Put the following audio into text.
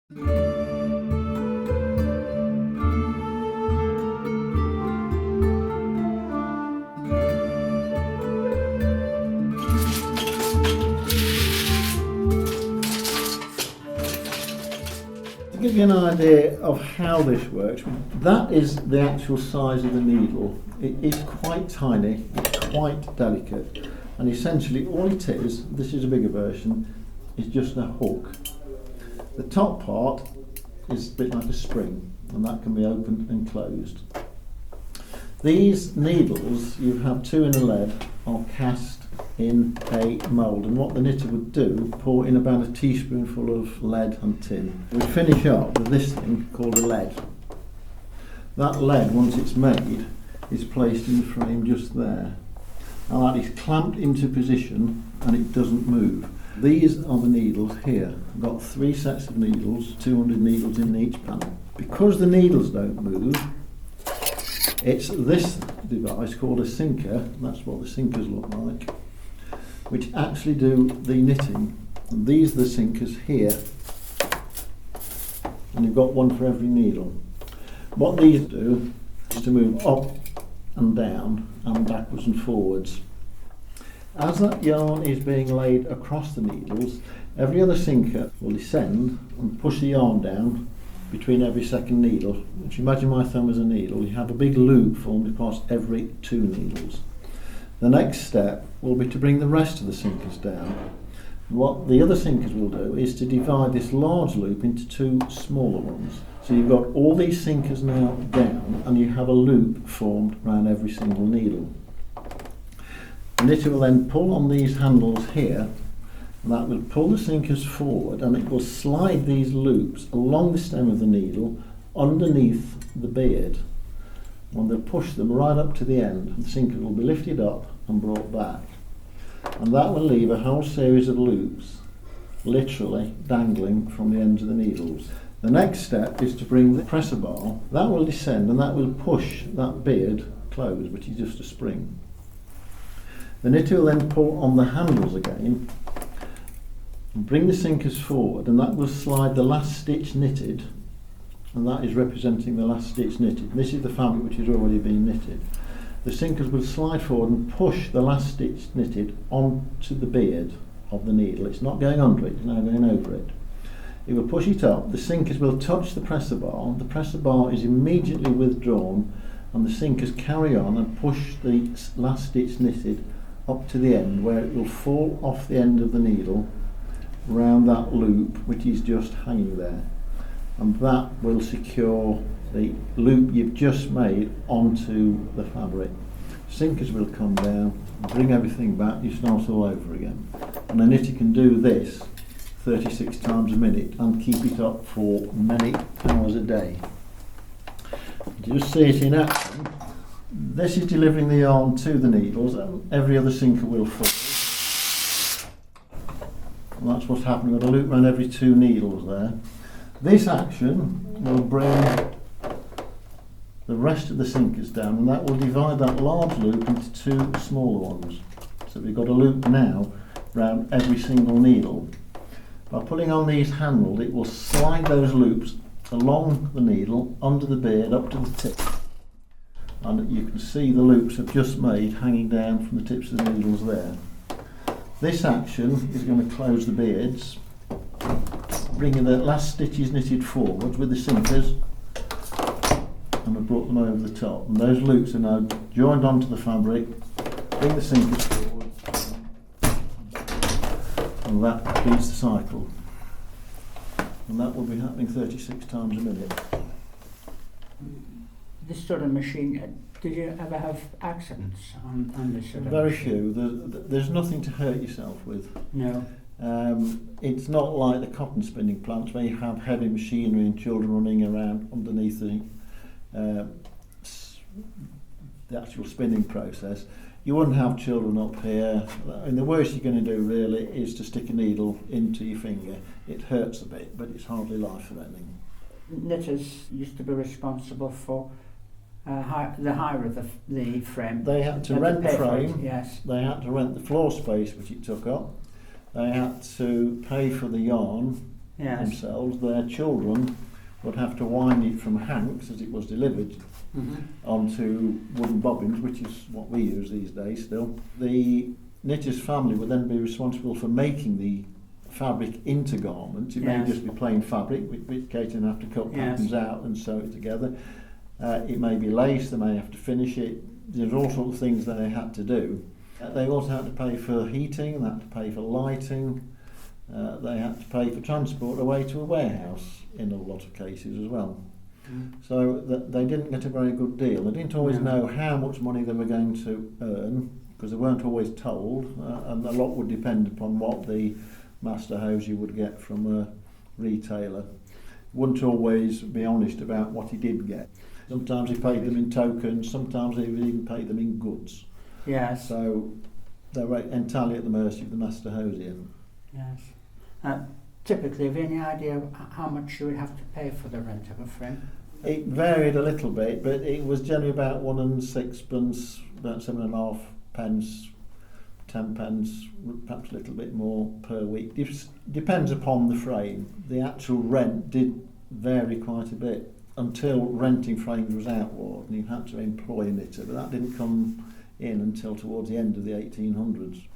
To give you an idea of how this works, that is the actual size of the needle. It is quite tiny, it's quite delicate, and essentially all it is, this is a bigger version, is just a hook. The top part is a bit like a spring, and that can be opened and closed. These needles, you have two in a lead, are cast in a mould, and what the knitter would do, pour in about a teaspoonful of lead and tin. We finish up with this thing called a lead. That lead, once it's made, is placed in the frame just there. Now that is clamped into position and it doesn't move. These are the needles here. I've got 3 sets of needles, 200 needles in each panel. Because the needles don't move, it's this device called a sinker, that's what the sinkers look like, which actually do the knitting. And these are the sinkers here, and you've got one for every needle. What these do is to move up and down and backwards and forwards. As that yarn is being laid across the needles, every other sinker will descend and push the yarn down between every second needle. If you imagine my thumb as a needle, you have a big loop formed across every 2 needles. The next step will be to bring the rest of the sinkers down. What the other sinkers will do is to divide this large loop into 2 smaller ones. So you've got all these sinkers now down, and you have a loop formed around every single needle. The knitter will then pull on these handles here, and that will pull the sinkers forward, and it will slide these loops along the stem of the needle underneath the beard. And they'll push them right up to the end. The sinker will be lifted up and brought back. And that will leave a whole series of loops, literally dangling from the ends of the needles. The next step is to bring the presser bar. That will descend and that will push that beard closed, which is just a spring. The knitter will then pull on the handles again and bring the sinkers forward, and that will slide the last stitch knitted, and that is representing the last stitch knitted. This is the fabric which has already been knitted. The sinkers will slide forward and push the last stitch knitted onto the beard of the needle. It's not going under it, it's now going over it. It will push it up, the sinkers will touch the presser bar is immediately withdrawn, and the sinkers carry on and push the last stitch knitted up to the end, where it will fall off the end of the needle round that loop which is just hanging there, and that will secure the loop you've just made onto the fabric. Sinkers will come down, bring everything back, you start all over again. And a knitter can do this 36 times a minute and keep it up for many hours a day. You just see it in action. This is delivering the yarn to the needles, and every other sinker will fall. And that's what's happening. We've got a loop around every 2 needles there. This action will bring the rest of the sinkers down, and that will divide that large loop into 2 smaller ones. So we've got a loop now around every single needle. By pulling on these handles, it will slide those loops along the needle, under the beard, up to the tip. And you can see the loops I've just made hanging down from the tips of the needles there. This action is going to close the beards, bringing the last stitches knitted forward with the sinkers, and I've brought them over the top. And those loops are now joined onto the fabric, bring the sinkers forward, and that completes the cycle. And that will be happening 36 times a minute. This sort of machine, did you ever have accidents on this sort of Very machine? few. There's nothing to hurt yourself with. No. It's not like the cotton spinning plants where you have heavy machinery and children running around underneath the actual spinning process. You wouldn't have children up here. And the worst you're going to do really is to stick a needle into your finger. It hurts a bit, but it's hardly life-threatening. Knitters used to be responsible for the hire of the frame. They had to rent the frame. Yes. They had to rent the floor space which it took up. They had to pay for the yarn Yes. themselves. Their children would have to wind it from hanks as it was delivered onto wooden bobbins, which is what we use these days still. The knitter's family would then be responsible for making the fabric into garments. It may Yes. just be plain fabric, which case they have to cut patterns out and sew it together. It may be lace, they may have to finish it. There's all sorts of things that they had to do. They also had to pay for heating, they had to pay for lighting, they had to pay for transport away to a warehouse in a lot of cases as well. So they didn't get a very good deal. They didn't always know how much money they were going to earn, because they weren't always told, and a lot would depend upon what the master hosier would get from a retailer. Wouldn't always be honest about what he did get. Sometimes he paid them in tokens, sometimes he would even pay them in goods. Yes. So they were entirely at the mercy of the master hosier. Yes. Typically, have you any idea how much you would have to pay for the rent of a frame? It varied a little bit, but it was generally about 1 and 6pence, about 7.5 pence, 10 pence, perhaps a little bit more per week. Depends upon the frame. The actual rent did vary quite a bit until renting frames was outlawed, and you had to employ a knitter, but that didn't come in until towards the end of the 1800s.